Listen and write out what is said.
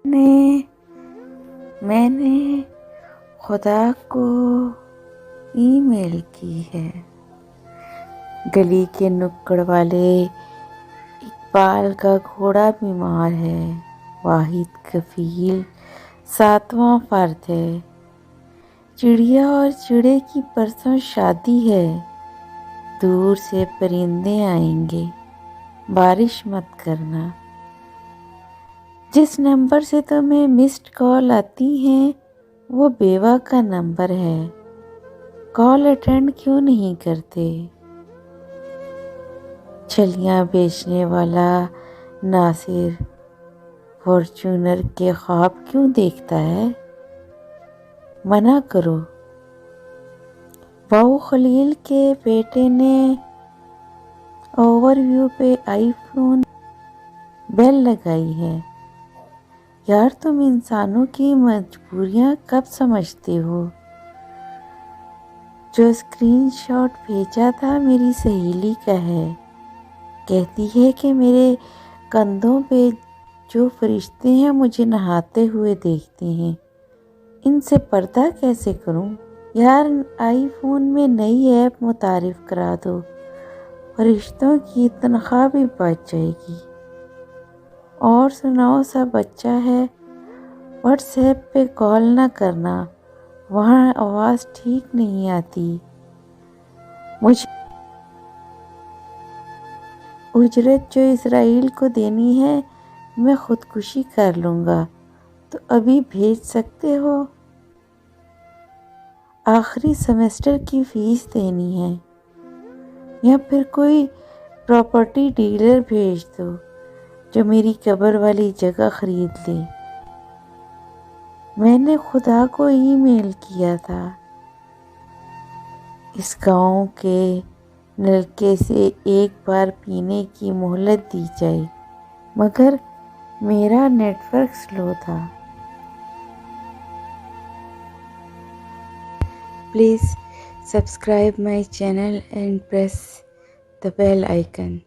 میں نے خدا کو ای میل کی ہے۔ گلی کے نکڑ والے اقبال کا گھوڑا بیمار ہے، واحد کفیل 7واں فرد ہے۔ چڑیا اور چڑے کی پرسوں شادی ہے، دور سے پرندے آئیں گے، بارش مت کرنا۔ جس نمبر سے تمہیں مسڈ کال آتی ہیں وہ بیوہ کا نمبر ہے، کال اٹینڈ کیوں نہیں کرتے؟ چھلیاں بیچنے والا ناصر فارچونر کے خواب کیوں دیکھتا ہے؟ منع کرو۔ واؤ خلیل کے بیٹے نے اوور ویو پہ آئی فون بیل لگائی ہے۔ یار تم انسانوں کی مجبوریاں کب سمجھتے ہو؟ جو اسکرین شاٹ بھیجا تھا میری سہیلی کا ہے، کہتی ہے کہ میرے کندھوں پہ جو فرشتے ہیں مجھے نہاتے ہوئے دیکھتے ہیں، ان سے پردہ کیسے کروں؟ یار آئی فون میں نئی ایپ متعارف کرا دو، فرشتوں کی تنخواہ بھی بچ جائے گی۔ اور سناؤ، سب اچھا ہے؟ واٹس ایپ پہ کال نہ کرنا، وہاں آواز ٹھیک نہیں آتی۔ مجھے اجرت جو اسرائیل کو دینی ہے میں خودکشی کر لوں گا، تو ابھی بھیج سکتے ہو؟ آخری سیمسٹر کی فیس دینی ہے، یا پھر کوئی پراپرٹی ڈیلر بھیج دو جو میری قبر والی جگہ خرید لے۔ میں نے خدا کو ای میل کیا تھا، اس گاؤں کے نلکے سے ایک بار پینے کی مہلت دی جائے، مگر میرا نیٹ ورک سلو تھا۔ Please subscribe my channel and press the bell icon.